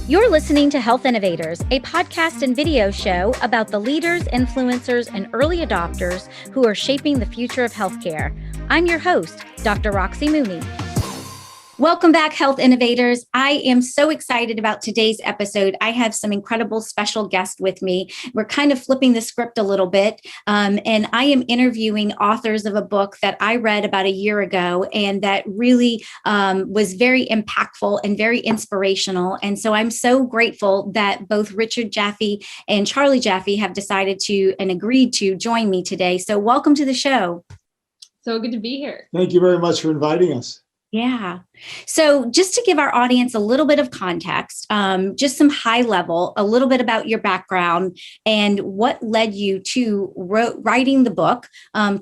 You're listening to Health Innovators, a podcast and video show about the leaders, influencers, and early adopters who are shaping the future of healthcare. I'm your host, Dr. Roxy Mooney. Welcome back, Health Innovators. I am so excited about today's episode. I have some incredible special guests with me. We're kind of flipping the script a little bit, and I am interviewing authors of a book that I read about a year ago and that really was very impactful and very inspirational. And so I'm so grateful that both Richard Jaffe and Charly Jaffe have decided to and agreed to join me today. So welcome to the show. So good to be here. Thank you very much for inviting us. Yeah. So just to give our audience a little bit of context, just some high level, a little bit about your background and what led you to writing the book,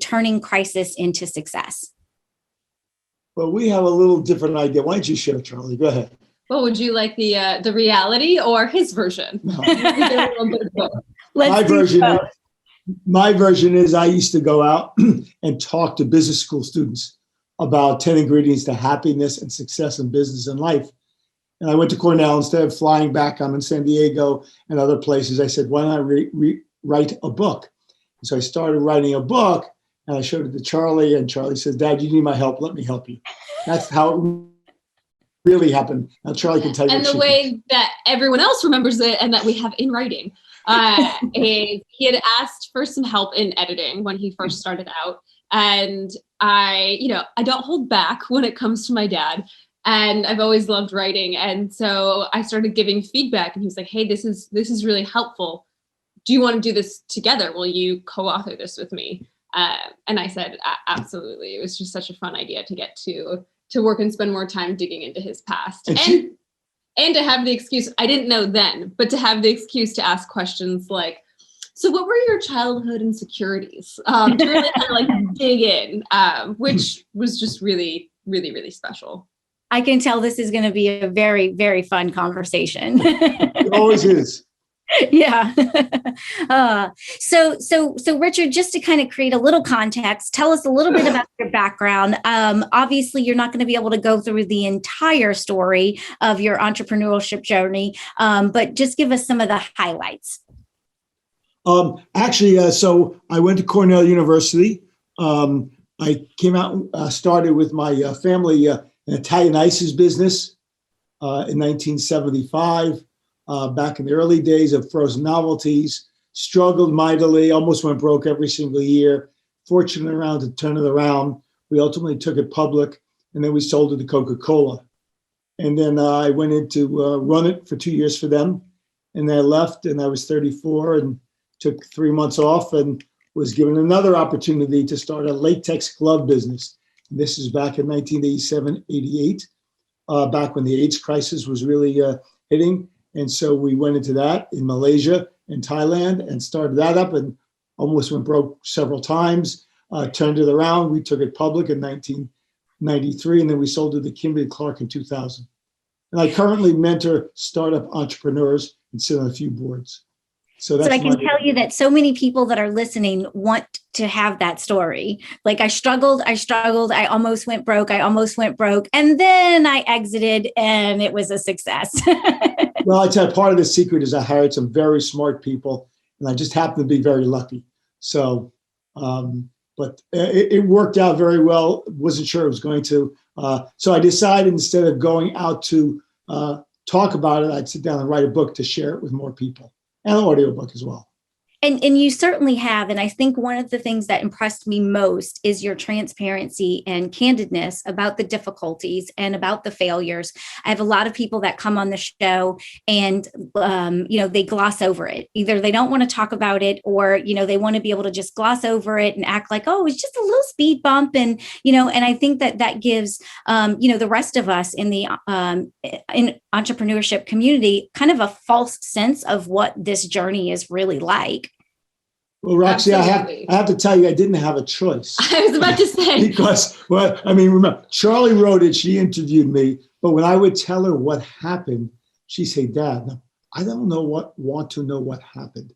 Turning Crisis into Success. Well, we have a little different idea. Why don't you share, Charly? Go ahead. Well, would you like the reality or his version? No. Let's My version is I used to go out and talk to business school students about 10 ingredients to happiness and success in business and life. And I went to Cornell. Instead of flying back, I'm in San Diego and other places. I said, why don't I write a book? And so I started writing a book and I showed it to Charly, and Charly says, Dad, you need my help. Let me help you. That's how it really happened. Now Charly can tell you. And the way that everyone else remembers it and that we have in writing. He had asked for some help in editing when he first started out. And I don't hold back when it comes to my dad. And I've always loved writing. And so I started giving feedback and he was like, hey, this is really helpful. Do you want to do this together? Will you co-author this with me? And I said, absolutely. It was just such a fun idea to get to work and spend more time digging into his past. And to have the excuse, I didn't know then, but to have the excuse to ask questions like, so what were your childhood insecurities? To really kind of like dig in, which was just really, really, really special. I can tell this is going to be a very, very fun conversation. It always is. Yeah. So Richard, just to kind of create a little context, tell us a little bit about your background. Obviously, you're not going to be able to go through the entire story of your entrepreneurship journey, but just give us some of the highlights. So I went to Cornell University. I came out, started with my family an Italian ices business in 1975. Back in the early days of frozen novelties, struggled mightily, almost went broke every single year. Fortunate around to turn it around. We ultimately took it public, and then we sold it to Coca-Cola. And then I went in to run it for 2 years for them. And then I left, and I was 34 and took 3 months off and was given another opportunity to start a latex glove business. And this is back in 1987, 88, back when the AIDS crisis was really hitting. And so we went into that in Malaysia and Thailand and started that up and almost went broke several times, turned it around. We took it public in 1993, and then we sold it to Kimberly-Clark in 2000. And I currently mentor startup entrepreneurs and sit on a few boards. So I can tell you that so many people that are listening want to have that story. Like I struggled, I almost went broke, and then I exited and it was a success. Well, I tell you, part of the secret is I hired some very smart people and I just happened to be very lucky. So, but it worked out very well. Wasn't sure it was going to. So I decided instead of going out to talk about it, I'd sit down and write a book to share it with more people. And an audiobook as well. And you certainly have. And I think one of the things that impressed me most is your transparency and candidness about the difficulties and about the failures. I have a lot of people that come on the show and, they gloss over it. Either they don't want to talk about it or, they want to be able to just gloss over it and act like, oh, it's just a little speed bump. And, and I think that gives, the rest of us in the in entrepreneurship community kind of a false sense of what this journey is really like. Well, Roxy, I have to tell you, I didn't have a choice. I was about to say. Because, remember, Charly wrote it, she interviewed me, but when I would tell her what happened, she'd say, Dad, I want to know what happened.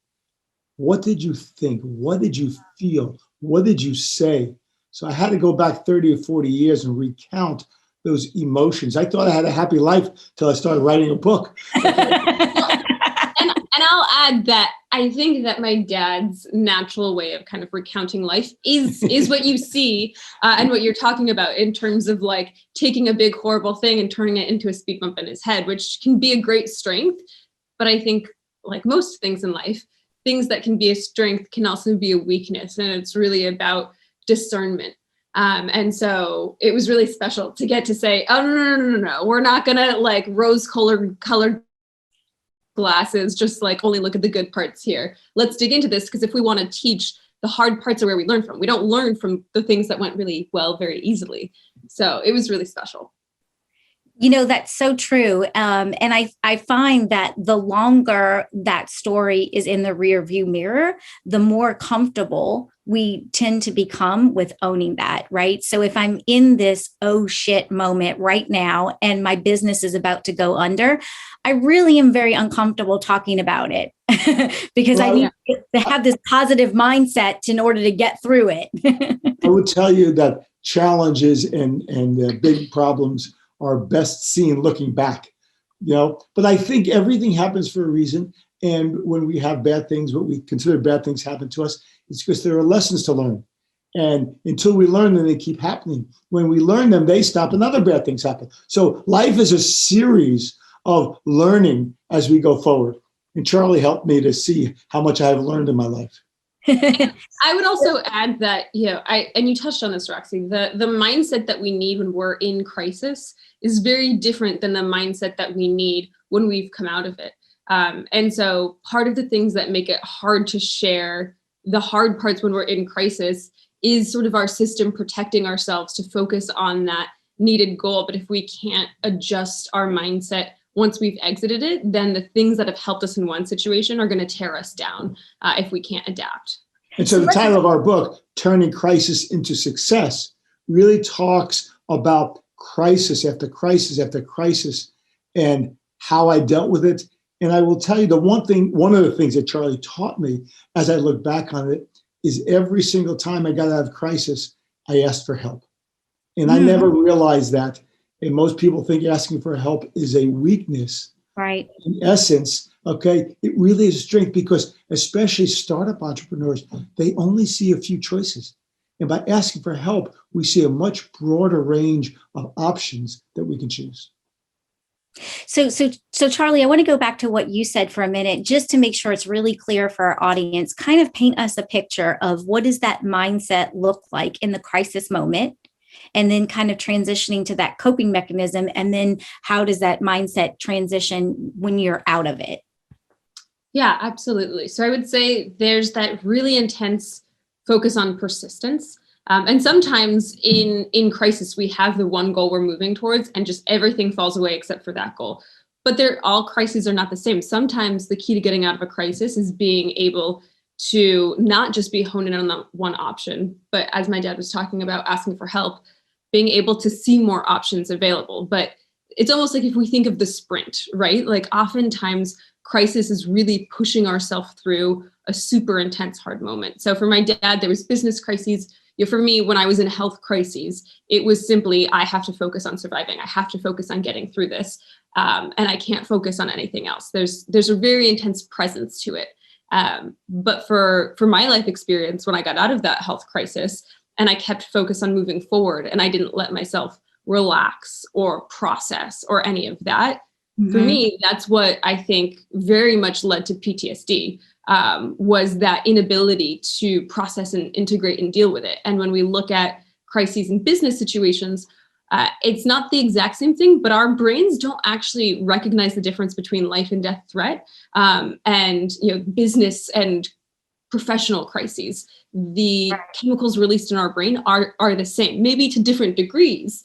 What did you think? What did you feel? What did you say? So I had to go back 30 or 40 years and recount those emotions. I thought I had a happy life till I started writing a book. And I'll add that I think that my dad's natural way of kind of recounting life is what you see and what you're talking about in terms of like taking a big horrible thing and turning it into a speed bump in his head, which can be a great strength. But I think like most things in life, things that can be a strength can also be a weakness. And it's really about discernment. And so it was really special to get to say, oh, no. We're not going to like rose-colored glasses, just like only look at the good parts here. Let's dig into this, because if we want to teach, the hard parts are where we learn from. We don't learn from the things that went really well very easily. So it was really special. You know, that's so true. And I find that the longer that story is in the rear view mirror, the more comfortable we tend to become with owning that, right? So if I'm in this oh shit moment right now and my business is about to go under, I really am very uncomfortable talking about it because I need to have this positive mindset in order to get through it. I would tell you that challenges and big problems are best seen looking back, but I think everything happens for a reason. And when we have bad things, what we consider bad things happen to us, it's because there are lessons to learn. And until we learn them, they keep happening. When we learn them, they stop and other bad things happen. So life is a series of learning as we go forward. And Charly helped me to see how much I've learned in my life. I would also add that, and you touched on this, Roxy, the mindset that we need when we're in crisis is very different than the mindset that we need when we've come out of it. And so part of the things that make it hard to share the hard parts when we're in crisis is sort of our system protecting ourselves to focus on that needed goal. But if we can't adjust our mindset once we've exited it, then the things that have helped us in one situation are going to tear us down if we can't adapt. And so the title of our book, Turning Crisis into Success, really talks about crisis after crisis after crisis and how I dealt with it. And I will tell you one of the things that Charly taught me as I look back on it is every single time I got out of crisis, I asked for help. And I never realized that. And most people think asking for help is a weakness. Right. In essence, it really is a strength, because especially startup entrepreneurs, they only see a few choices. And by asking for help, we see a much broader range of options that we can choose. So Charly, I want to go back to what you said for a minute, just to make sure it's really clear for our audience. Kind of paint us a picture of what does that mindset look like in the crisis moment, and then kind of transitioning to that coping mechanism. And then how does that mindset transition when you're out of it? Yeah, absolutely. So I would say there's that really intense focus on persistence. And sometimes in crisis, we have the one goal we're moving towards and just everything falls away except for that goal. But all crises are not the same. Sometimes the key to getting out of a crisis is being able to not just be honed in on that one option, but as my dad was talking about, asking for help, being able to see more options available. But it's almost like if we think of the sprint, right? Like oftentimes crisis is really pushing ourselves through a super intense, hard moment. So for my dad, there was business crises. For me, when I was in health crises, it was simply, I have to focus on surviving. I have to focus on getting through this. And I can't focus on anything else. There's a very intense presence to it. But for my life experience, when I got out of that health crisis and I kept focus on moving forward and I didn't let myself relax or process or any of that, for me, that's what I think very much led to PTSD. Was that inability to process and integrate and deal with it. And when we look at crises in business situations, it's not the exact same thing, but our brains don't actually recognize the difference between life and death threat and business and professional crises. The chemicals released in our brain are the same, maybe to different degrees.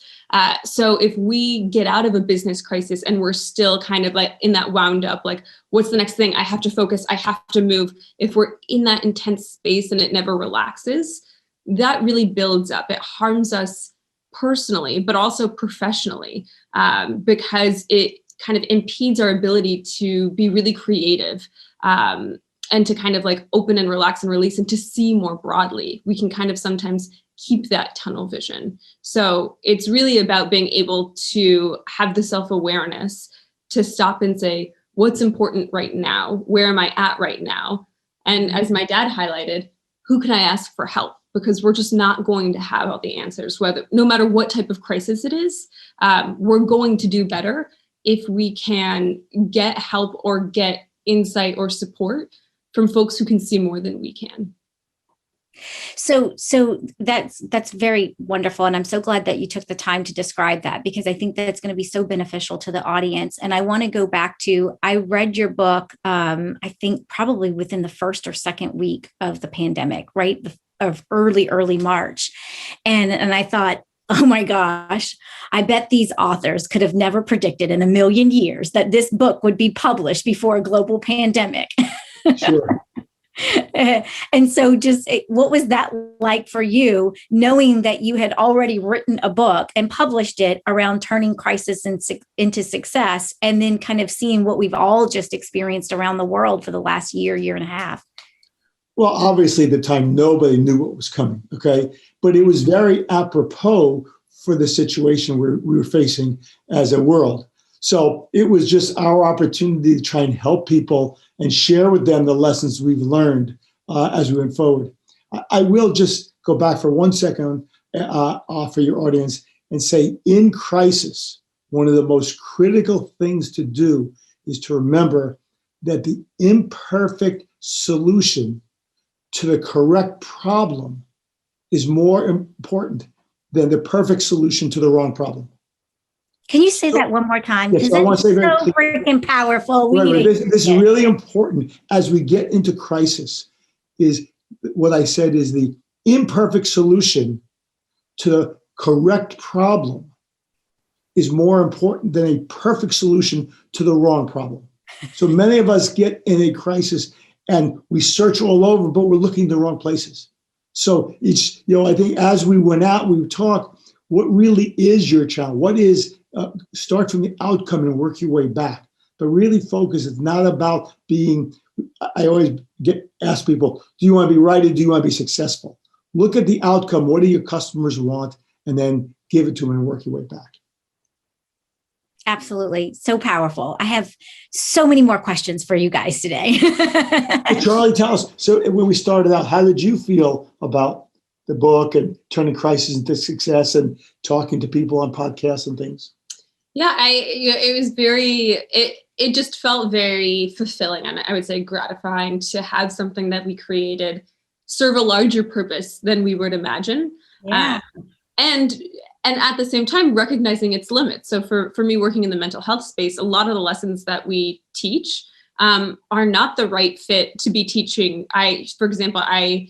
So if we get out of a business crisis and we're still kind of like in that wound up, like, what's the next thing? I have to focus. I have to move. If we're in that intense space and it never relaxes, that really builds up. It harms us personally, but also professionally, because it kind of impedes our ability to be really creative and to kind of like open and relax and release and to see more broadly. We can kind of sometimes keep that tunnel vision. So it's really about being able to have the self-awareness to stop and say, what's important right now? Where am I at right now? And as my dad highlighted, who can I ask for help? Because we're just not going to have all the answers, no matter what type of crisis it is. We're going to do better if we can get help or get insight or support from folks who can see more than we can. So that's very wonderful. And I'm so glad that you took the time to describe that, because I think that's going to be so beneficial to the audience. And I want to go back to, I read your book, I think probably within the first or second week of the pandemic, right? Of early March. And I thought, oh my gosh, I bet these authors could have never predicted in a million years that this book would be published before a global pandemic. Sure. And so what was that like for you, knowing that you had already written a book and published it around turning crisis into success, and then kind of seeing what we've all just experienced around the world for the last year and a half? Well, obviously at the time, nobody knew what was coming, okay? But it was very apropos for the situation we were facing as a world. So it was just our opportunity to try and help people and share with them the lessons we've learned as we went forward. I will just go back for 1 second for your audience and say, in crisis, one of the most critical things to do is to remember that the imperfect solution to the correct problem is more important than the perfect solution to the wrong problem. Can you say that one more time? Yes, I want to say very so freaking powerful. This is really important as we get into crisis. Is what I said is the imperfect solution to the correct problem is more important than a perfect solution to the wrong problem. So many of us get in a crisis and we search all over, but we're looking in the wrong places. So it's, I think as we went out, we would talk, what really is your challenge? What is, start from the outcome and work your way back. But really focus, it's not about being, I always ask people, do you want to be right or do you want to be successful? Look at the outcome, what do your customers want, and then give it to them and work your way back. Absolutely. So powerful. I have so many more questions for you guys today. Hey, Charly, tell us, so when we started out, how did you feel about the book and turning crisis into success and talking to people on podcasts and things? Yeah, it was it just felt very fulfilling, and I would say gratifying to have something that we created serve a larger purpose than we would imagine. Yeah. And at the same time, recognizing its limits. So for me, working in the mental health space, a lot of the lessons that we teach are not the right fit to be teaching. For example, I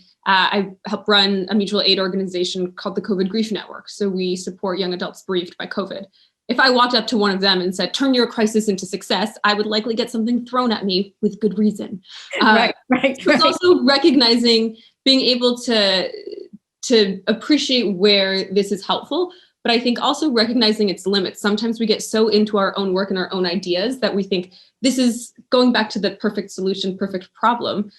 help run a mutual aid organization called the COVID Grief Network. So we support young adults bereaved by COVID. If I walked up to one of them and said, turn your crisis into success, I would likely get something thrown at me with good reason. Right. It's also recognizing, being able to appreciate where this is helpful, but I think also recognizing its limits. Sometimes we get so into our own work and our own ideas that we think this is going back to the perfect solution, perfect problem.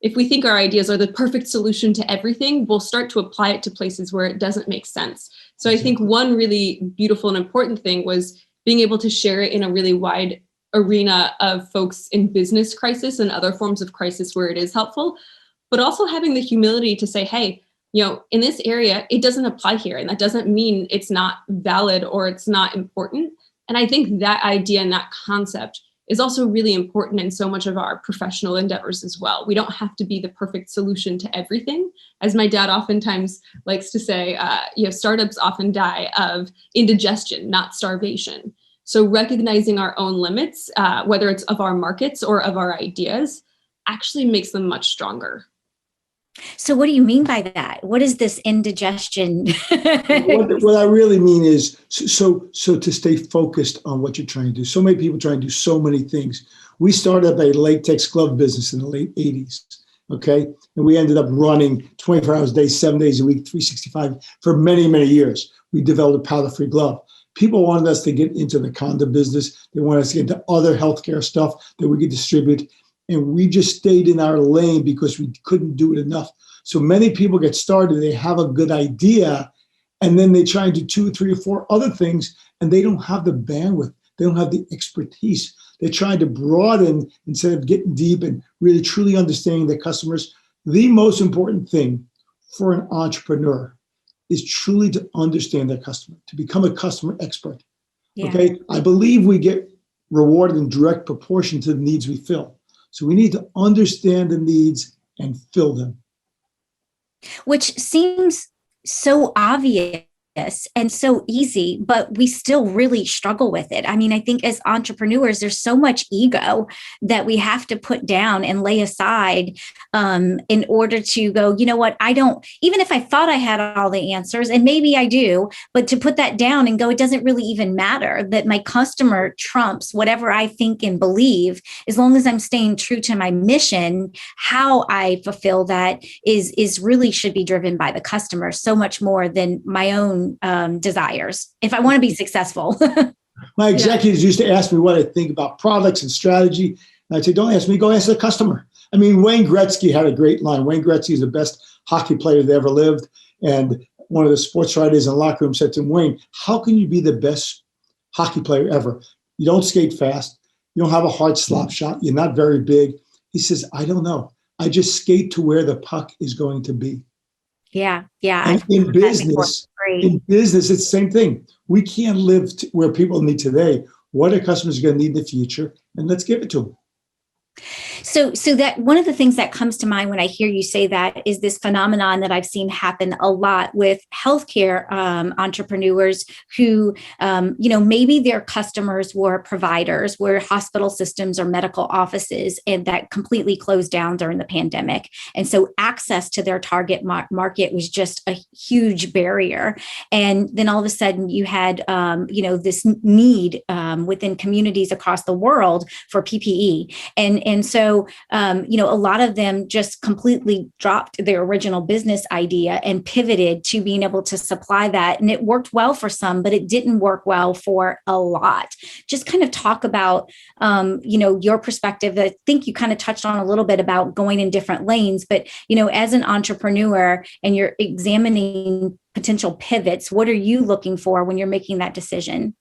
If we think our ideas are the perfect solution to everything, we'll start to apply it to places where it doesn't make sense. So I think one really beautiful and important thing was being able to share it in a really wide arena of folks in business crisis and other forms of crisis where it is helpful, but also having the humility to say, hey, in this area, it doesn't apply here. And that doesn't mean it's not valid or it's not important. And I think that idea and that concept is also really important in so much of our professional endeavors as well. We don't have to be the perfect solution to everything. As my dad oftentimes likes to say, startups often die of indigestion, not starvation. So recognizing our own limits, whether it's of our markets or of our ideas, actually makes them much stronger. So what do you mean by that? What is this indigestion? What I really mean is, so to stay focused on what you're trying to do. So many people try to do so many things. We started up a latex glove business in the late 80s, okay? And we ended up running 24 hours a day, 7 days a week, 365 for many, many years. We developed a powder-free glove. People wanted us to get into the condom business. They wanted us to get into other healthcare stuff that we could distribute. And we just stayed in our lane because we couldn't do it enough. So many people get started, they have a good idea, and then they try and do 2, 3, or 4 other things, and they don't have the bandwidth. They don't have the expertise. They're trying to broaden instead of getting deep and really truly understanding their customers. The most important thing for an entrepreneur is truly to understand their customer, to become a customer expert. Yeah. Okay. I believe we get rewarded in direct proportion to the needs we fill. So we need to understand the needs and fill them. Which seems so obvious and so easy, but we still really struggle with it. I mean, I think as entrepreneurs, there's so much ego that we have to put down and lay aside in order to go, you know what, I don't, even if I thought I had all the answers, and maybe I do, but to put that down and go, it doesn't really even matter, that my customer trumps whatever I think and believe, as long as I'm staying true to my mission. How I fulfill that is really should be driven by the customer so much more than my own desires if I want to be successful. My executives used to ask me what I think about products and strategy. And I'd say, don't ask me, go ask the customer. I mean, Wayne Gretzky had a great line. Wayne Gretzky is the best hockey player that ever lived. And one of the sports writers in the locker room said to him, Wayne, how can you be the best hockey player ever? You don't skate fast. You don't have a hard slap shot. You're not very big. He says, I don't know. I just skate to where the puck is going to be. Yeah. And in business, it's the same thing. We can't live where people need today. What are customers going to need in the future? And let's give it to them. So that one of the things that comes to mind when I hear you say that is this phenomenon that I've seen happen a lot with healthcare entrepreneurs who, maybe their customers were providers, were hospital systems or medical offices, and that completely closed down during the pandemic. And so access to their target market was just a huge barrier. And then all of a sudden you had, this need within communities across the world for PPE. And so, a lot of them just completely dropped their original business idea and pivoted to being able to supply that. And it worked well for some, but it didn't work well for a lot. Just kind of talk about, your perspective. I think you kind of touched on a little bit about going in different lanes, but, as an entrepreneur and you're examining potential pivots, what are you looking for when you're making that decision?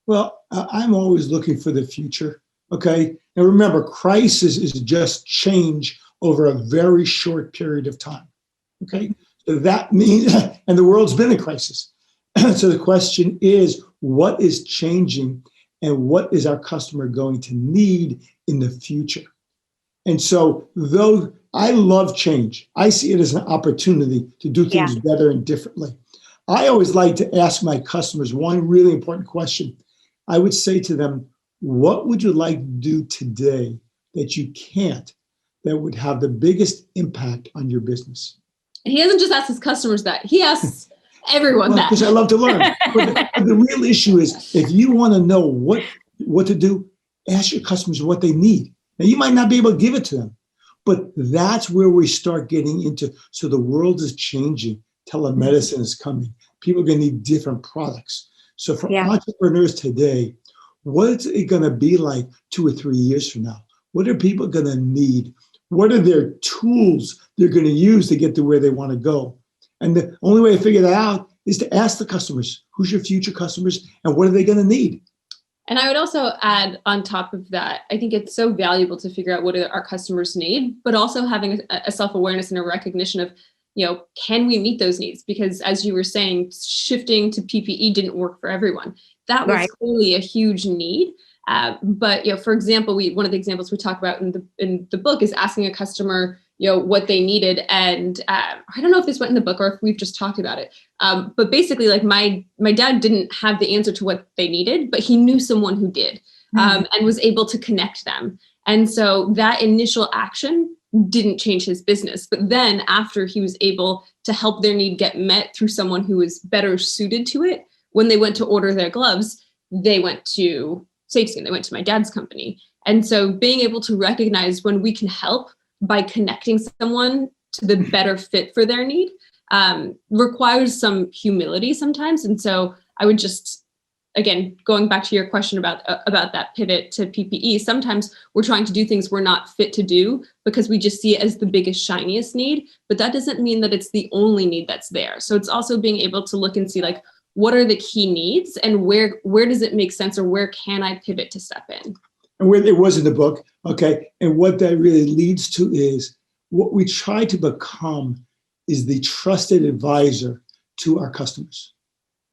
Well, I'm always looking for the future. Okay. And remember, crisis is just change over a very short period of time. Okay. So that means, and the world's been in crisis. So the question is, what is changing and what is our customer going to need in the future? And so though I love change, I see it as an opportunity to do things better and differently. I always like to ask my customers one really important question. I would say to them, what would you like to do today that you can't, that would have the biggest impact on your business? And he doesn't just ask his customers that. He asks everyone that. Because I love to learn. But the real issue is, if you want to know what to do, ask your customers what they need. Now, you might not be able to give it to them, but that's where we start getting into. So the world is changing. Telemedicine is coming. People are going to need different products. So for entrepreneurs today, what's it going to be like 2 or 3 years from now? What are people going to need? What are their tools they're going to use to get to where they want to go? And the only way to figure that out is to ask the customers, who's your future customers and what are they going to need? And I would also add on top of that, I think it's so valuable to figure out what our customers need, but also having a self-awareness and a recognition of, can we meet those needs? Because as you were saying, shifting to PPE didn't work for everyone. That was clearly a huge need. But, for example, one of the examples we talk about in the book is asking a customer, what they needed. And I don't know if this went in the book or if we've just talked about it. But basically, like my dad didn't have the answer to what they needed, but he knew someone who did and was able to connect them. And so that initial action didn't change his business. But then after he was able to help their need get met through someone who was better suited to it, when they went to order their gloves, they went to SafeSkin, they went to my dad's company. And so being able to recognize when we can help by connecting someone to the better fit for their need requires some humility sometimes. And so I would just again, going back to your question about that pivot to PPE, sometimes we're trying to do things we're not fit to do because we just see it as the biggest, shiniest need, but that doesn't mean that it's the only need that's there. So it's also being able to look and see like, what are the key needs and where does it make sense, or where can I pivot to step in? And where it was in the book, okay? And what that really leads to is what we try to become is the trusted advisor to our customers.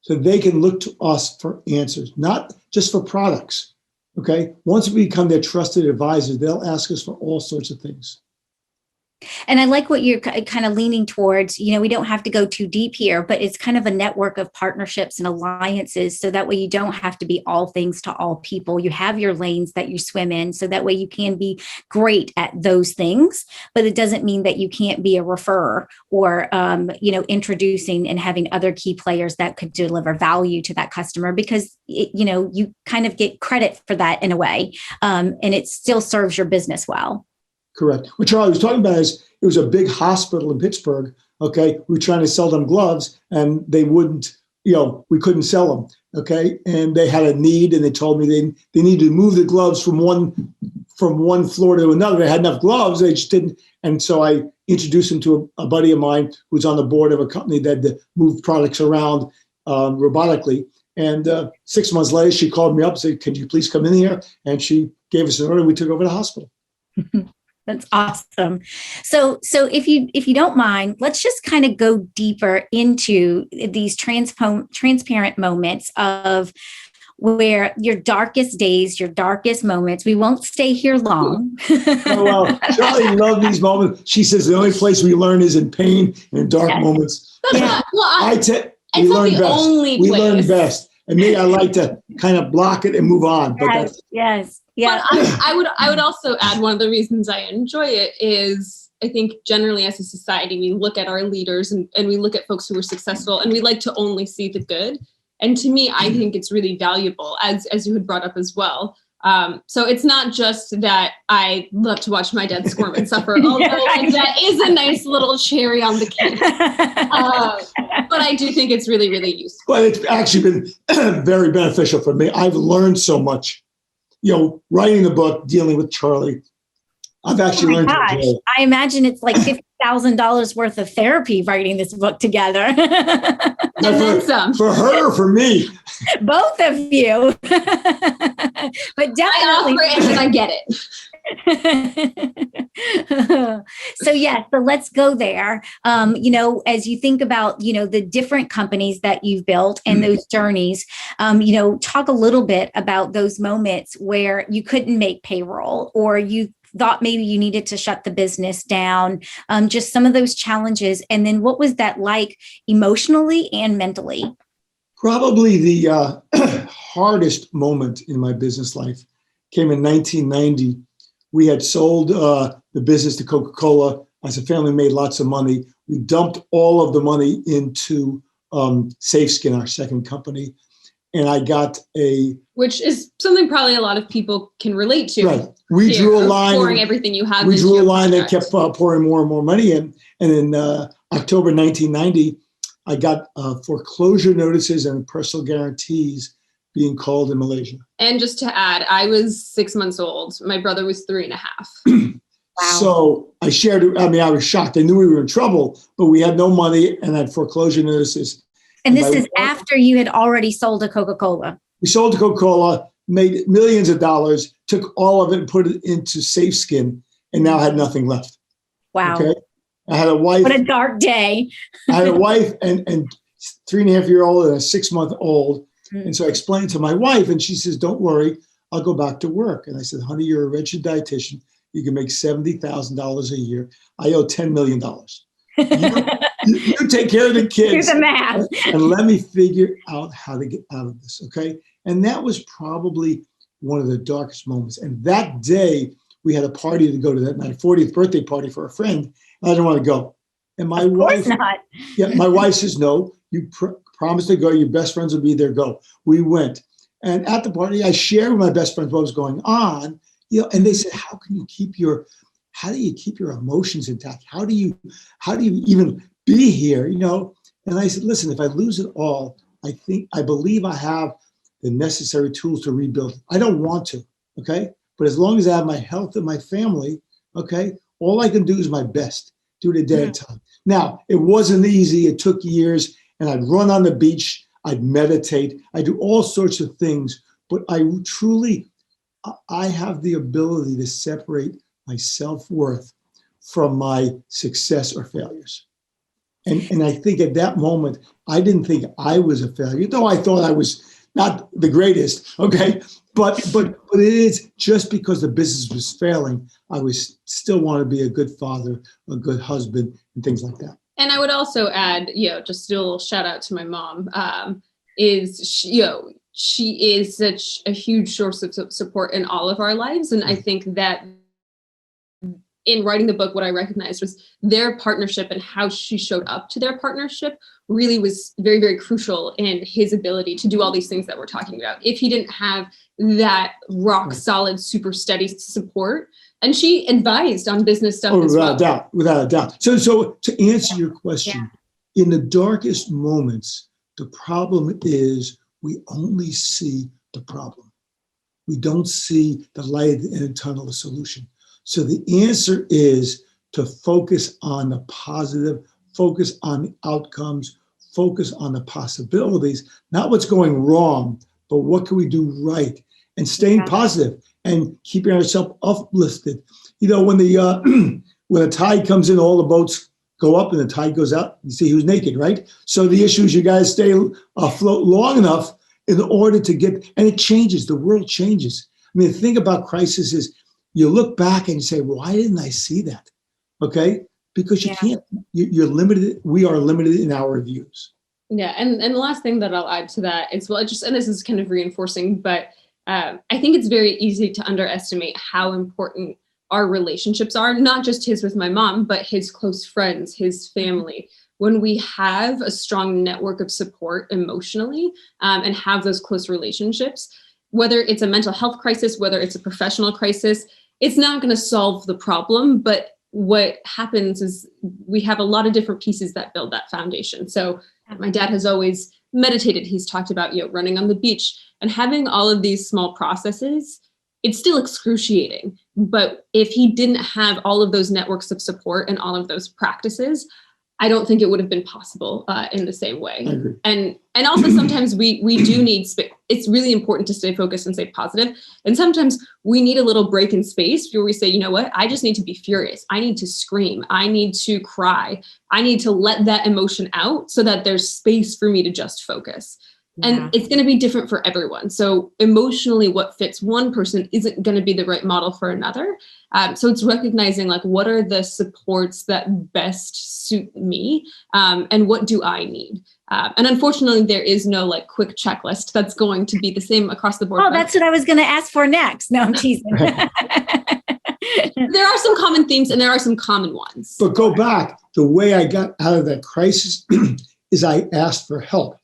So they can look to us for answers, not just for products, okay? Once we become their trusted advisor, they'll ask us for all sorts of things. And I like what you're kind of leaning towards. We don't have to go too deep here, but it's kind of a network of partnerships and alliances. So that way you don't have to be all things to all people. You have your lanes that you swim in. So that way you can be great at those things, but it doesn't mean that you can't be a referrer or, introducing and having other key players that could deliver value to that customer, because, you kind of get credit for that in a way. And it still serves your business well. Correct. What Charlie was talking about is it was a big hospital in Pittsburgh. Okay. We were trying to sell them gloves and they wouldn't, we couldn't sell them. Okay. And they had a need and they told me they needed to move the gloves from one floor to another. They had enough gloves. They just didn't. And so I introduced them to a buddy of mine who's on the board of a company that moved products around robotically. And 6 months later, she called me up and said, "Could you please come in here?" And she gave us an order. We took over the hospital. That's awesome. So if you don't mind, let's just kind of go deeper into these transparent moments of where your darkest days, your darkest moments. We won't stay here long. Oh, well, Charlie loved these moments. She says the only place we learn is in pain and in dark moments. Yeah. Well, we learn best. Only we place. Learn best. And me, I like to kind of block it and move on. But Yes. Yeah. But I would also add, one of the reasons I enjoy it is I think generally as a society, we look at our leaders and we look at folks who are successful and we like to only see the good. And to me, I think it's really valuable, as you had brought up as well. So it's not just that I love to watch my dad squirm and suffer, although that is a nice little cherry on the cake. But I do think it's really, really useful. But it's actually been very beneficial for me. I've learned so much, writing the book, dealing with Charlie. I've actually learned. Gosh, I imagine it's like $50,000 worth of therapy writing this book together. And then some. For her or for me? Both of you. But definitely. I offer it and I get it. So let's go there. As you think about, the different companies that you've built and those journeys, talk a little bit about those moments where you couldn't make payroll or you thought maybe you needed to shut the business down, just some of those challenges. And then what was that like emotionally and mentally? Probably the hardest moment in my business life came in 1990. We had sold the business to Coca-Cola. As a family, made lots of money. We dumped all of the money into SafeSkin, our second company. And I got which is something probably a lot of people can relate to. Right. We drew a line. Pouring everything you had. We drew a line that kept pouring more and more money in. And in October 1990, I got foreclosure notices and personal guarantees being called in Malaysia. And just to add, I was 6 months old. My brother was 3.5. Wow. So I shared it. I mean, I was shocked. I knew we were in trouble, but we had no money and had foreclosure notices. And this is after you had already sold to Coca-Cola. We sold to Coca-Cola, made millions of dollars, took all of it and put it into SafeSkin, and now had nothing left. Wow. Okay. I had a wife. What a dark day. I had a wife and 3.5-year-old and a 6-month-old. And so I explained to my wife, and she says, "Don't worry, I'll go back to work." And I said, "Honey, you're a registered dietitian. You can make $70,000 a year. I owe $10 million. You take care of the kids. Do the math. And let me figure out how to get out of this." Okay. And that was probably one of the darkest moments. And that day we had a party to go to, that night, 40th birthday party for a friend. I didn't want to go. And my wife, my wife says, "No, you promised to go. Your best friends will be there. Go." We went. And at the party, I shared with my best friends what was going on, and they said, how do you keep your emotions intact? How do you even be here? And I said, listen, if I lose it all, I believe I have the necessary tools to rebuild. I don't want to, okay? But as long as I have my health and my family, okay, all I can do is my best, do it a day at a time. Now, it wasn't easy. It took years, and I'd run on the beach. I'd meditate. I do all sorts of things, but I have the ability to separate my self-worth from my success or failures. And I think at that moment, I didn't think I was a failure, though I thought I was not the greatest, okay? But it is just because the business was failing, I was still want to be a good father, a good husband, and things like that. And I would also add, just do a little shout out to my mom, she is such a huge source of support in all of our lives. And I think that in writing the book, what I recognized was their partnership and how she showed up to their partnership really was very, very crucial in his ability to do all these things that we're talking about. If he didn't have that rock solid, super steady support, and she advised on business stuff as well. Without a doubt. So to answer your question, in the darkest moments, the problem is we only see the problem. We don't see the light at the end of the tunnel, the solution. So the answer is to focus on the positive, focus on the outcomes, focus on the possibilities, not what's going wrong, but what can we do right, and staying positive and keeping ourselves uplifted. When the tide comes in, all the boats go up and the tide goes out. You see who's naked, right? So the issue is you guys stay afloat long enough in order to get, and it changes. The world changes. I mean, the thing about crisis is you look back and you say, well, why didn't I see that? Okay, because you can't. You're limited. We are limited in our views. Yeah, and the last thing that I'll add to that is, and this is kind of reinforcing, but I think it's very easy to underestimate how important our relationships are, not just his with my mom, but his close friends, his family. When we have a strong network of support emotionally and have those close relationships, whether it's a mental health crisis, whether it's a professional crisis, it's not going to solve the problem, but what happens is we have a lot of different pieces that build that foundation. So my dad has always meditated. He's talked about, running on the beach, and having all of these small processes. It's still excruciating, but if he didn't have all of those networks of support and all of those practices, I don't think it would have been possible in the same way. And also sometimes we do need space. It's really important to stay focused and stay positive. And sometimes we need a little break in space where we say, you know what, I just need to be furious. I need to scream. I need to cry. I need to let that emotion out so that there's space for me to just focus. And it's going to be different for everyone. So emotionally, what fits one person isn't going to be the right model for another. So it's recognizing what are the supports that best suit me, and what do I need? And unfortunately, there is no quick checklist that's going to be the same across the board. Oh, that's what I was going to ask for next. No, I'm teasing. There are some common themes and there are some common ones. But go back. The way I got out of that crisis is I asked for help.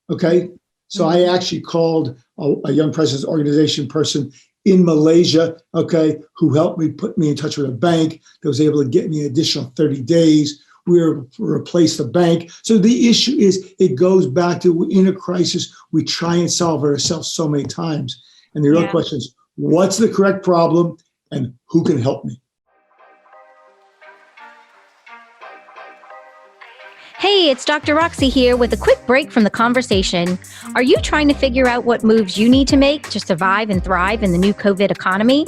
Okay, so I actually called a young president's organization person in Malaysia, okay, who helped me, put me in touch with a bank that was able to get me an additional 30 days. We replaced the bank. So the issue is, it goes back to, in a crisis, we try and solve it ourselves so many times. And the real question is, what's the correct problem and who can help me? Hey, it's Dr. Roxy here with a quick break from the conversation. Are you trying to figure out what moves you need to make to survive and thrive in the new COVID economy?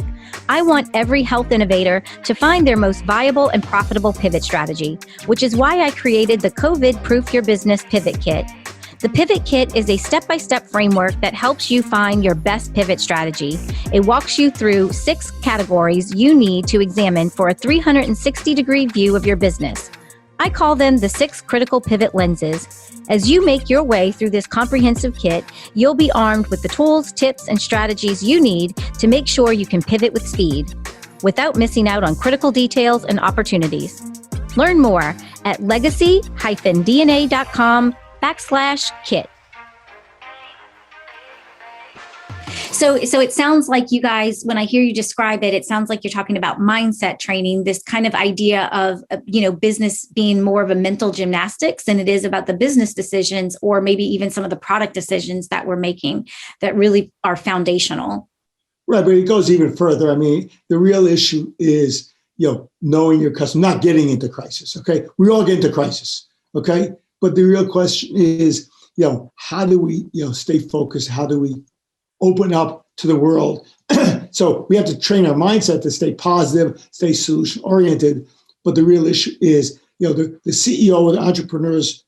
I want every health innovator to find their most viable and profitable pivot strategy, which is why I created the COVID Proof Your Business Pivot Kit. The Pivot Kit is a step-by-step framework that helps you find your best pivot strategy. It walks you through 6 categories you need to examine for a 360-degree view of your business. I call them the 6 critical pivot lenses. As you make your way through this comprehensive kit, you'll be armed with the tools, tips, and strategies you need to make sure you can pivot with speed without missing out on critical details and opportunities. Learn more at legacy-dna.com/kit. So it sounds like you guys, when I hear you describe it, it sounds like you're talking about mindset training, this kind of idea of, business being more of a mental gymnastics than it is about the business decisions, or maybe even some of the product decisions that we're making that really are foundational. Right, but it goes even further. I mean, the real issue is, knowing your customer, not getting into crisis, okay? We all get into crisis, okay? But the real question is, how do we, stay focused? How do we open up to the world? So we have to train our mindset to stay positive, stay solution oriented. But the real issue is, the CEO of the entrepreneur's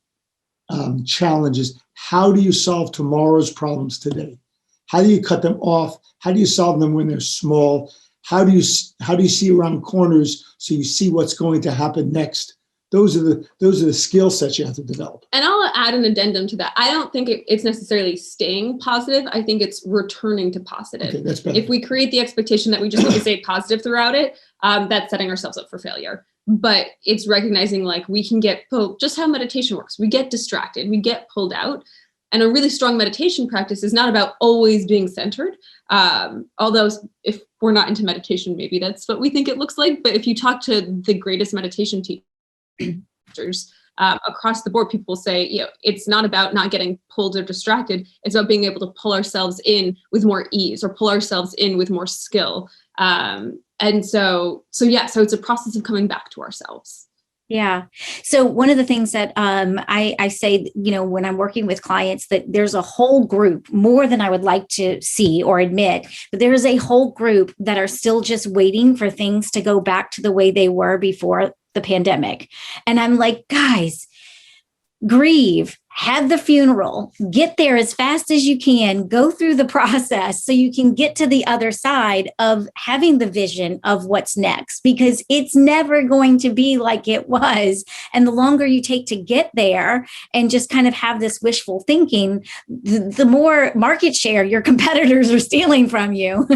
challenge is, how do you solve tomorrow's problems today? How do you cut them off? How do you solve them when they're small? How do you see around corners so you see what's going to happen next? Those are the skill sets you have to develop. And I'll add an addendum to that. I don't think it's necessarily staying positive. I think it's returning to positive. Okay, that's better. If we create the expectation that we just need to stay positive throughout it, that's setting ourselves up for failure. But it's recognizing like we can get pulled, just how meditation works. We get distracted, we get pulled out. And a really strong meditation practice is not about always being centered. Although if we're not into meditation, maybe that's what we think it looks like. But if you talk to the greatest meditation teachers across the board, people will say, it's not about not getting pulled or distracted. It's about being able to pull ourselves in with more ease, or pull ourselves in with more skill. And so it's a process of coming back to ourselves. Yeah. So one of the things that I say, when I'm working with clients, that there's a whole group, more than I would like to see or admit, but there is a whole group that are still just waiting for things to go back to the way they were before the pandemic. And I'm like, guys, grieve, have the funeral, get there as fast as you can, go through the process so you can get to the other side of having the vision of what's next, because it's never going to be like it was. And the longer you take to get there and just kind of have this wishful thinking, the more market share your competitors are stealing from you.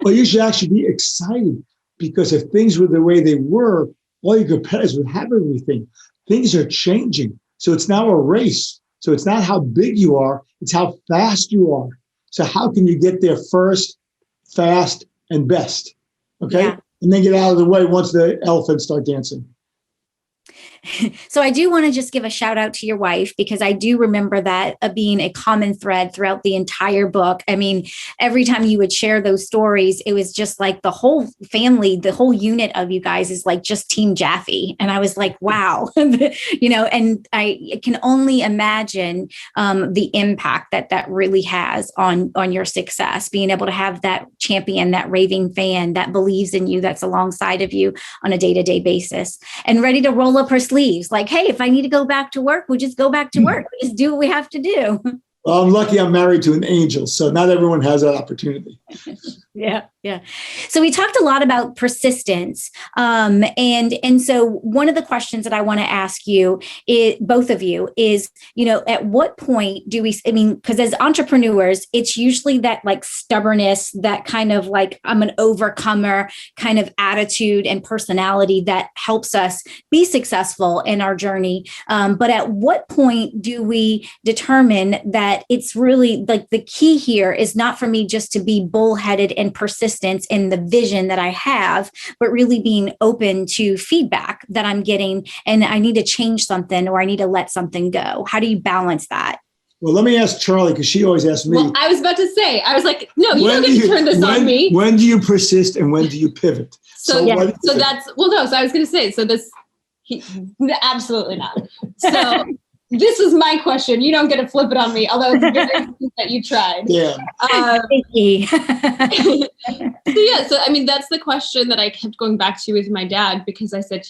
Well, you should actually be excited, because if things were the way they were, all your competitors would have everything. Things are changing. So it's now a race. So it's not how big you are, it's how fast you are. So how can you get there first, fast, and best? Okay. Yeah. And then get out of the way once the elephants start dancing. So I do want to just give a shout out to your wife, because I do remember that being a common thread throughout the entire book. I mean, every time you would share those stories, it was just like the whole family, the whole unit of you guys is like just Team Jaffe. And I was like, wow, and I can only imagine the impact that really has on your success, being able to have that champion, that raving fan that believes in you, that's alongside of you on a day-to-day basis and ready to roll up her sleeves. Like, hey, if I need to go back to work, we'll just go back to work. We just do what we have to do. Well, I'm lucky I'm married to an angel, so not everyone has that opportunity. Yeah. So we talked a lot about persistence. And so one of the questions that I want to ask you, both of you, is, at what point do we, because as entrepreneurs, it's usually that like stubbornness, that kind of like, I'm an overcomer kind of attitude and personality that helps us be successful in our journey. But at what point do we determine that it's really like the key here is not for me just to be bullheaded and persistent in the vision that I have, but really being open to feedback that I'm getting, and I need to change something or I need to let something go? How do you balance that? Well, let me ask Charly, because she always asks me. Well, I was about to say, I was like, no, you don't get to turn this on me. When do you persist and when do you pivot? So I was going to say, absolutely not. So this was my question. You don't get to flip it on me, although it's very good that you tried. Yeah. So that's the question that I kept going back to with my dad, because I said,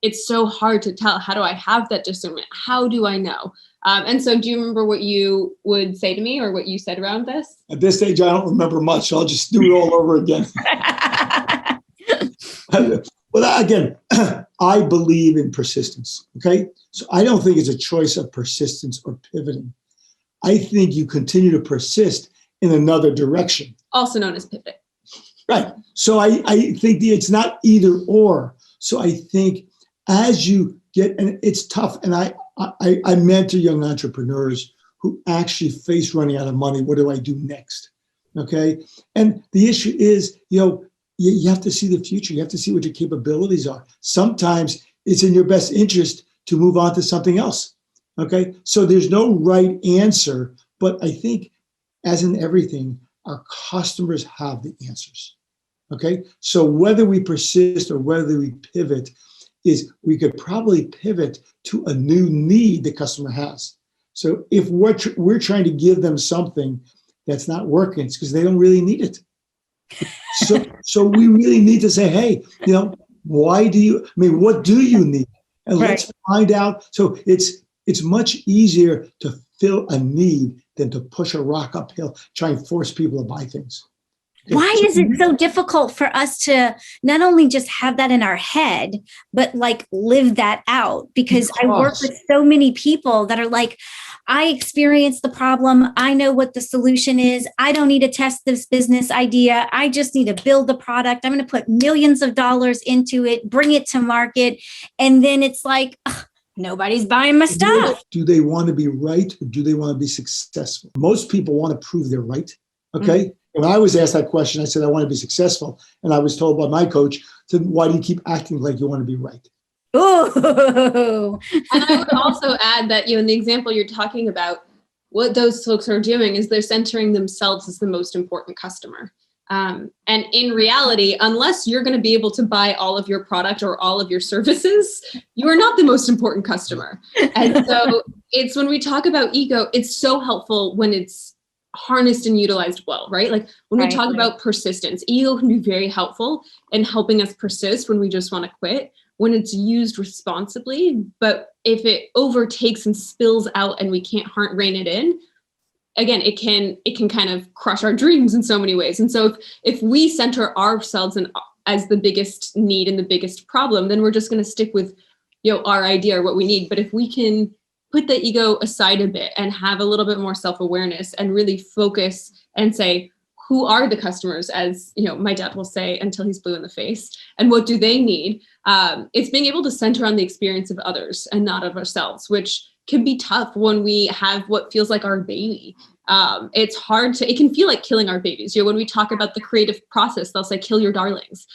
it's so hard to tell. How do I have that discernment? How do I know? And so do you remember what you would say to me or what you said around this? At this stage, I don't remember much. So I'll just do it all over again. Well, again, I believe in persistence, okay? So I don't think it's a choice of persistence or pivoting. I think you continue to persist in another direction. Also known as pivot. Right. So I think it's not either or. So I think as you get, and it's tough, and I mentor young entrepreneurs who actually face running out of money. What do I do next? Okay. And the issue is, you have to see the future. You have to see what your capabilities are. Sometimes it's in your best interest to move on to something else. Okay. So there's no right answer, but I think as in everything, our customers have the answers. Okay. So whether we persist or whether we pivot is we could probably pivot to a new need the customer has. So if we're trying to give them something that's not working, it's because they don't really need it. So we really need to say, hey, what do you need? And let's find out. So it's much easier to fill a need than to push a rock uphill, try and force people to buy things. Okay. Why is it so difficult for us to not only just have that in our head, but like live that out? Because I work with so many people that are like, I experienced the problem. I know what the solution is. I don't need to test this business idea. I just need to build the product. I'm going to put millions of dollars into it, bring it to market. And then it's like, nobody's buying my stuff. Do they want to be right or do they want to be successful? Most people want to prove they're right. Okay. Mm-hmm. When I was asked that question, I said, I want to be successful. And I was told by my coach, why do you keep acting like you want to be right? Ooh. And I would also add that, in the example you're talking about, what those folks are doing is they're centering themselves as the most important customer. And in reality, unless you're going to be able to buy all of your product or all of your services, you are not the most important customer. And so it's when we talk about ego, it's so helpful when it's harnessed and utilized well, right? Like when we talk about persistence, ego can be very helpful in helping us persist when we just want to quit, when it's used responsibly. But if it overtakes and spills out and we can't rein it in, again, it can kind of crush our dreams in so many ways. And so if we center ourselves as the biggest need and the biggest problem, then we're just going to stick with, our idea or what we need. But if we can put the ego aside a bit and have a little bit more self-awareness and really focus and say, who are the customers, as my dad will say until he's blue in the face, and what do they need? It's being able to center on the experience of others and not of ourselves, which can be tough when we have what feels like our baby. It's hard it can feel like killing our babies. When we talk about the creative process, they'll say, kill your darlings.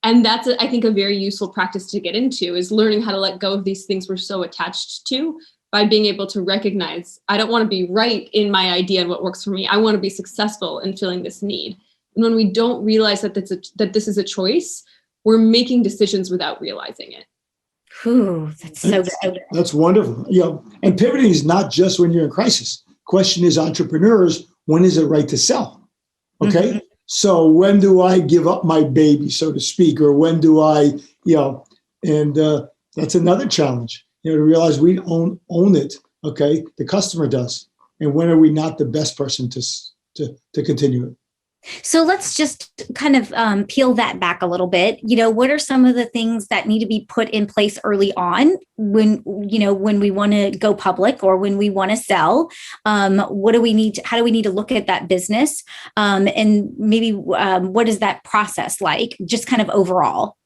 And that's, I think, a very useful practice to get into, is learning how to let go of these things we're so attached to, by being able to recognize, I don't want to be right in my idea and what works for me. I want to be successful in filling this need. And when we don't realize that this is a choice, we're making decisions without realizing it. Ooh, that's so good. That's wonderful. And pivoting is not just when you're in crisis. Question is, entrepreneurs, when is it right to sell? Okay. Mm-hmm. So when do I give up my baby, so to speak, or when do I, and that's another challenge, to realize we don't own it. Okay. The customer does. And when are we not the best person to continue it? So let's just kind of peel that back a little bit. What are some of the things that need to be put in place early on when we want to go public or when we want to sell? What do we need? How do we need to look at that business? And maybe what is that process like, just kind of overall?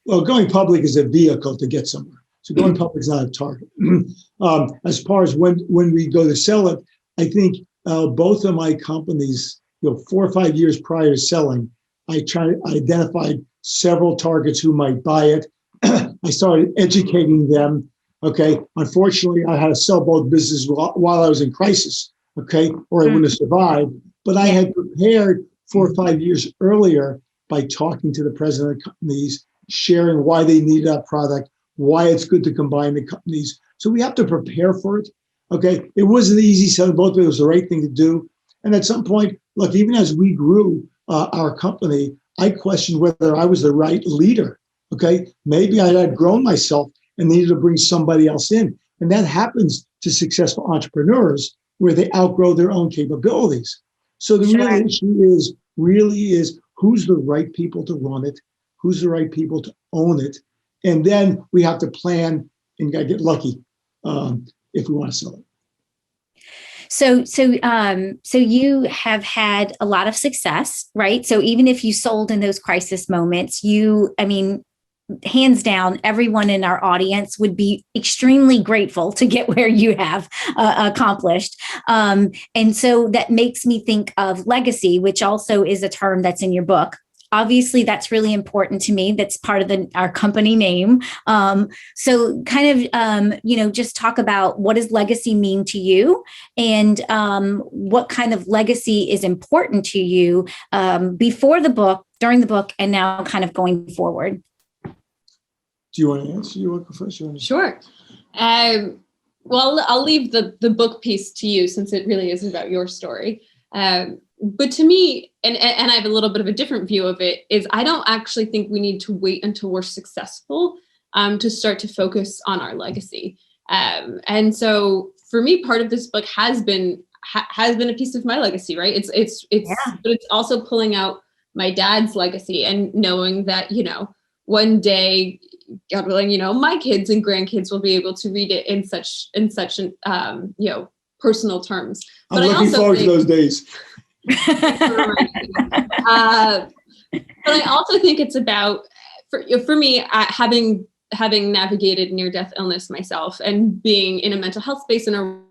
Well, going public is a vehicle to get somewhere. So going public is not a target. As far as when we go to sell it, I think both of my companies, 4 or 5 years prior to selling, I identified several targets who might buy it. I started educating them. Okay. Unfortunately, I had to sell both businesses while I was in crisis. Okay. Or I wouldn't have survived. But I had prepared 4 or 5 years earlier by talking to the president of companies, sharing why they need that product, why it's good to combine the companies. So we have to prepare for it. Okay. It wasn't easy selling both, but it was the right thing to do. And at some point, look, even as we grew our company, I questioned whether I was the right leader. Okay. Maybe I had grown myself and needed to bring somebody else in. And that happens to successful entrepreneurs where they outgrow their own capabilities. So the real issue is who's the right people to run it? Who's the right people to own it? And then we have to plan and get lucky if we want to sell it. So you have had a lot of success, right? So even if you sold in those crisis moments, hands down, everyone in our audience would be extremely grateful to get where you have accomplished. And so that makes me think of legacy, which also is a term that's in your book. Obviously, that's really important to me. That's part of our company name. So kind of, just talk about what does legacy mean to you, and what kind of legacy is important to you before the book, during the book, and now kind of going forward. Do you want to answer? You want to go first? Sure. Well, I'll leave the book piece to you, since it really is about your story. But to me, and I have a little bit of a different view of it, is I don't actually think we need to wait until we're successful to start to focus on our legacy. And so for me, part of this book has been a piece of my legacy, right? But it's also pulling out my dad's legacy and knowing that, one day, God willing, my kids and grandkids will be able to read it in such personal terms. But I'm looking forward to those days. But I also think it's about, for me, having navigated near-death illness myself and being in a mental health space and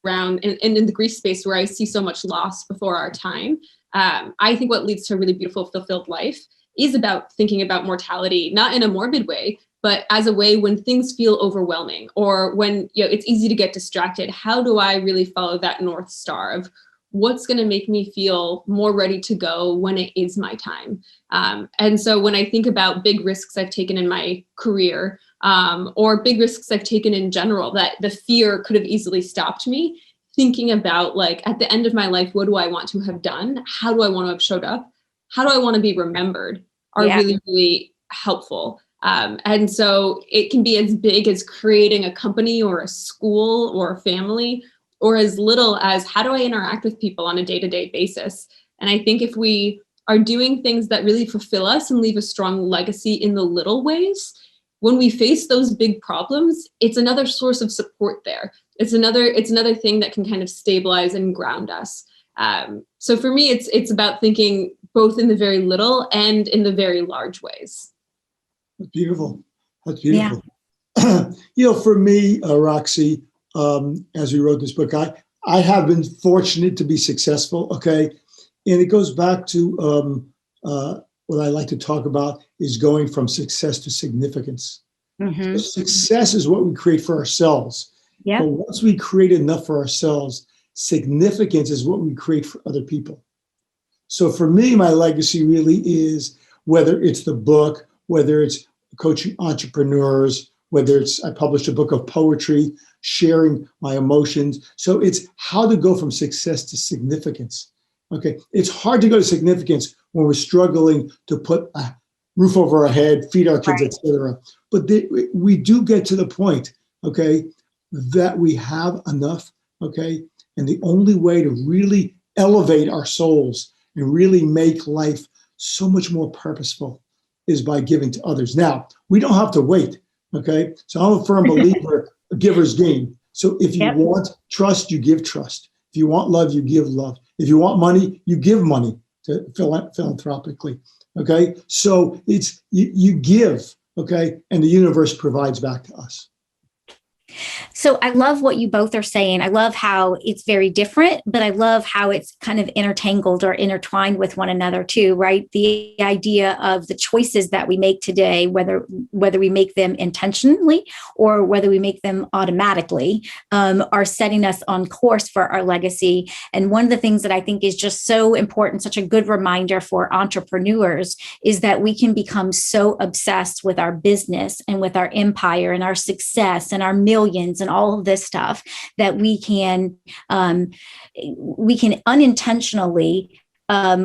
around and in the grief space where I see so much loss before our time. I think what leads to a really beautiful, fulfilled life is about thinking about mortality, not in a morbid way, but as a way when things feel overwhelming or when it's easy to get distracted. How do I really follow that North Star of what's going to make me feel more ready to go when it is my time? And so when I think about big risks I've taken in my career, or big risks I've taken in general, that the fear could have easily stopped me, thinking about, like, at the end of my life, what do I want to have done? How do I want to have showed up? How do I want to be remembered? Are really, really helpful. And so it can be as big as creating a company or a school or a family, or as little as how do I interact with people on a day-to-day basis? And I think if we are doing things that really fulfill us and leave a strong legacy in the little ways, when we face those big problems, it's another source of support there. It's another thing that can kind of stabilize and ground us. So for me, it's about thinking both in the very little and in the very large ways. That's beautiful. That's beautiful. Yeah. For me, Roxy, as we wrote this book, I have been fortunate to be successful. Okay. And it goes back to what I like to talk about is going from success to significance. Mm-hmm. So success is what we create for ourselves. Yeah. But once we create enough for ourselves, significance is what we create for other people. So for me, my legacy really is, whether it's the book, whether it's coaching entrepreneurs, whether it's I published a book of poetry, sharing my emotions. So it's how to go from success to significance. Okay. It's hard to go to significance when we're struggling to put a roof over our head, feed our kids, etc. But we do get to the point, okay, that we have enough, okay? And the only way to really elevate our souls and really make life so much more purposeful is by giving to others. Now, we don't have to wait, okay? So I'm a firm believer of giver's gain. So if you want trust, you give trust. If you want love, you give love. If you want money, you give money to philanthropically, okay? So it's you give, okay? And the universe provides back to us. So I love what you both are saying. I love how it's very different, but I love how it's kind of intertangled or intertwined with one another too, right? The idea of the choices that we make today, whether we make them intentionally or whether we make them automatically, are setting us on course for our legacy. And one of the things that I think is just so important, such a good reminder for entrepreneurs, is that we can become so obsessed with our business and with our empire and our success and our millions and all of this stuff that we can unintentionally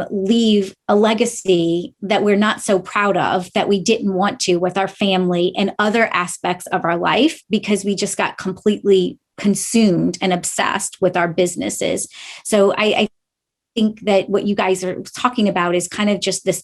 leave a legacy that we're not so proud of, that we didn't want to, with our family and other aspects of our life, because we just got completely consumed and obsessed with our businesses. So I think that what you guys are talking about is kind of just this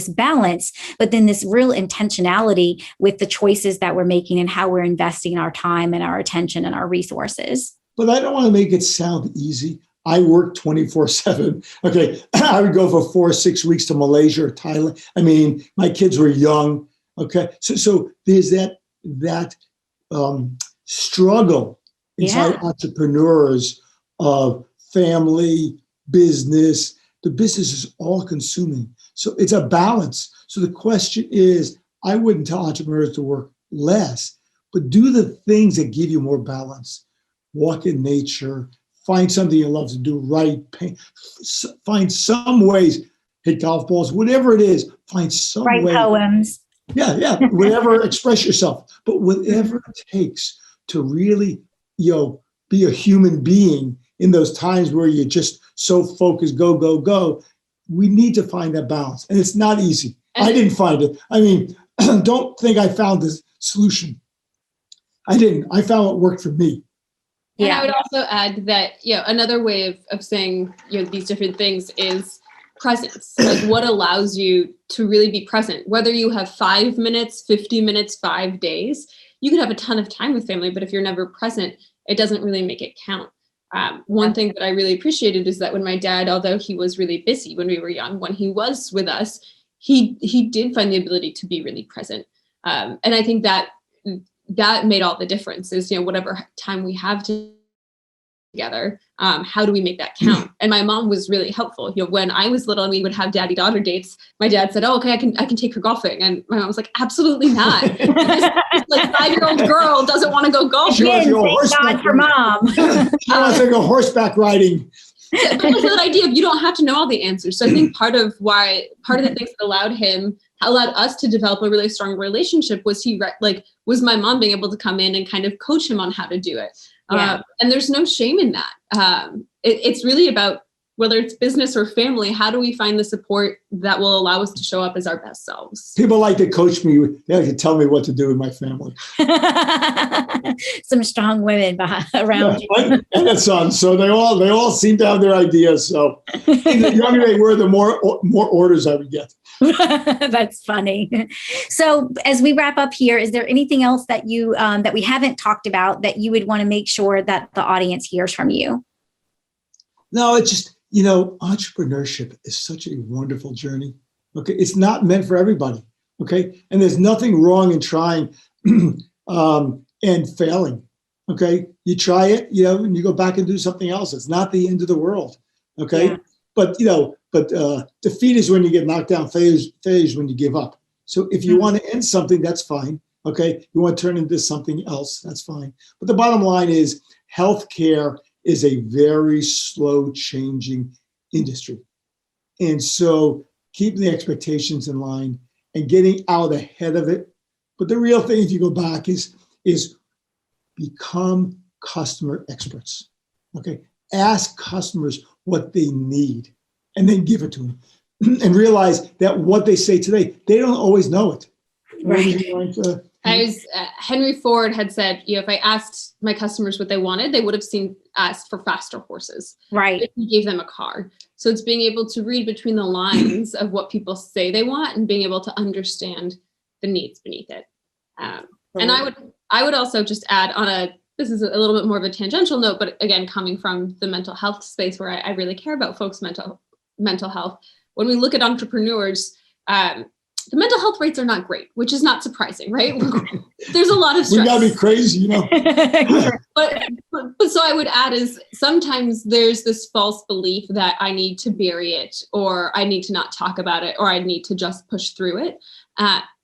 balance, but then this real intentionality with the choices that we're making and how we're investing our time and our attention and our resources. But I don't want to make it sound easy. I work 24/7. Okay. I would go for 4 or 6 weeks to Malaysia or Thailand. I mean, my kids were young. Okay, so there's that struggle inside entrepreneurs of family, business. The business is all consuming. So it's a balance. So the question is, I wouldn't tell entrepreneurs to work less, but do the things that give you more balance. Walk in nature, find something you love to do, write, paint, find some ways, hit golf balls, whatever it is, find some way. Write poems. Yeah, whatever, express yourself. But whatever it takes to really, be a human being in those times where you're just so focused, go, go, go. We need to find that balance. And it's not easy. I didn't find it. I mean, don't think I found the solution. I didn't. I found what worked for me. And I would also add that, another way of saying, these different things is presence. Like what allows you to really be present, whether you have 5 minutes, 50 minutes, 5 days, you could have a ton of time with family, but if you're never present, it doesn't really make it count. One thing that I really appreciated is that when my dad, although he was really busy when we were young, when he was with us, he did find the ability to be really present. And I think that made all the difference is, whatever time we have together, how do we make that count? And my mom was really helpful. When I was little and we would have daddy-daughter dates, my dad said, "Oh, okay, I can take her golfing." And my mom was like, "Absolutely not. This like 5-year-old girl doesn't want to go golfing." Thank God for mom. She wants to go horseback riding. But like that idea of you don't have to know all the answers. So I think part of the things that allowed us to develop a really strong relationship was was my mom being able to come in and kind of coach him on how to do it. And there's no shame in that. It's really about whether it's business or family, how do we find the support that will allow us to show up as our best selves? People like to coach me. They like to tell me what to do with my family. Some strong women around you. And a son. So they all seem to have their ideas. So the younger they were, the more orders I would get. That's funny. So as we wrap up here, is there anything else that you that we haven't talked about that you would want to make sure that the audience hears from you? No, it's just, entrepreneurship is such a wonderful journey. Okay. It's not meant for everybody. Okay. And there's nothing wrong in trying and failing. Okay. You try it, and you go back and do something else. It's not the end of the world. Okay. Yeah. But, defeat is when you get knocked down. Failure is when you give up. So if you want to end something, that's fine. Okay. You want to turn into something else, that's fine. But the bottom line is healthcare is a very slow changing industry. And so keeping the expectations in line and getting out ahead of it. But the real thing, if you go back, is become customer experts. Okay. Ask customers what they need and then give it to them. And realize that what they say today, they don't always know it. Right. Henry Ford had said, if I asked my customers what they wanted, they would have asked for faster horses. Right. If you gave them a car. So it's being able to read between the lines of what people say they want and being able to understand the needs beneath it. And I would also just add this is a little bit more of a tangential note, but again, coming from the mental health space where I really care about folks' mental health. When we look at entrepreneurs, the mental health rates are not great, which is not surprising, right? There's a lot of stress. We gotta be crazy, But so I would add is sometimes there's this false belief that I need to bury it, or I need to not talk about it, or I need to just push through it.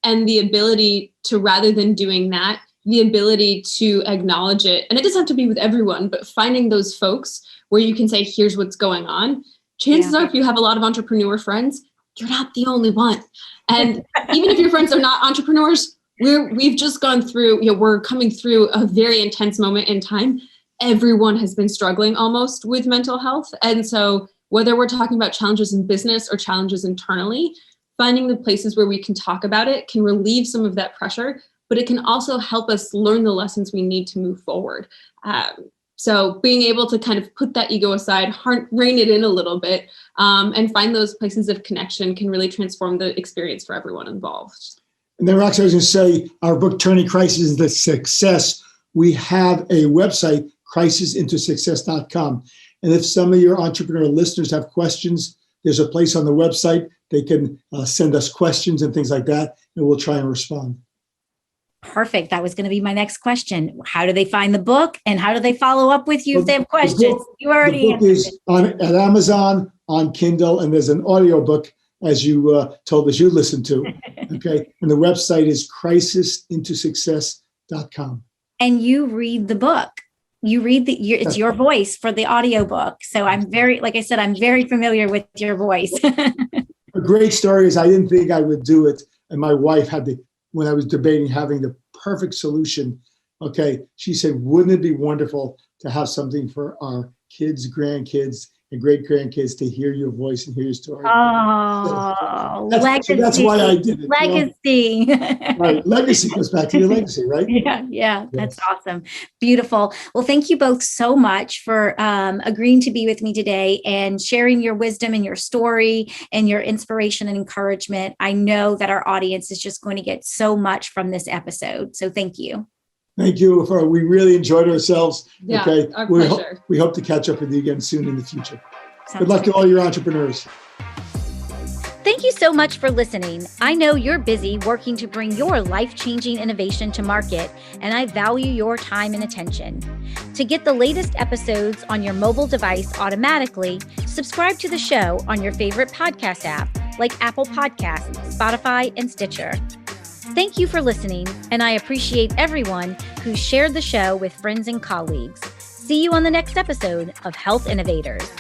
And the ability to, rather than doing that, the ability to acknowledge it. And it doesn't have to be with everyone, but finding those folks where you can say, here's what's going on. Chances are, if you have a lot of entrepreneur friends, you're not the only one. And even if your friends are not entrepreneurs, we've just gone through, we're coming through a very intense moment in time. Everyone has been struggling almost with mental health. And so whether we're talking about challenges in business or challenges internally, finding the places where we can talk about it can relieve some of that pressure, but it can also help us learn the lessons we need to move forward. So being able to kind of put that ego aside, rein it in a little bit, and find those places of connection can really transform the experience for everyone involved. And then, Roxy, I was going to say, our book, Turning Crisis into Success, we have a website, crisisintosuccess.com. And if some of your entrepreneur listeners have questions, there's a place on the website they can send us questions and things like that, and we'll try and respond. Perfect. That was going to be my next question. How do they find the book, and how do they follow up with you if they have questions? You already answered it. The book is at Amazon, on Kindle, and there's an audio book, as you told us you listened to. Okay. And the website is crisisintosuccess.com. And you read the book. You read it's your voice for the audio book. So I'm like I said, I'm very familiar with your voice. A great story is I didn't think I would do it. And my wife when I was debating having the perfect solution, okay, she said, wouldn't it be wonderful to have something for our kids, grandkids, and great-grandkids to hear your voice and hear your story? Oh, legacy. So that's why I did it. Legacy. Right. Legacy goes back to your legacy, right? Yeah. Yes. That's awesome. Beautiful. Well, thank you both so much for agreeing to be with me today and sharing your wisdom and your story and your inspiration and encouragement. I know that our audience is just going to get so much from this episode. So thank you. Thank you. We really enjoyed ourselves. Yeah, okay. our pleasure. We hope to catch up with you again soon in the future. Sounds Good luck to all your entrepreneurs. Thank you so much for listening. I know you're busy working to bring your life-changing innovation to market, and I value your time and attention. To get the latest episodes on your mobile device automatically, subscribe to the show on your favorite podcast app like Apple Podcasts, Spotify, and Stitcher. Thank you for listening, and I appreciate everyone who shared the show with friends and colleagues. See you on the next episode of Health Innovators.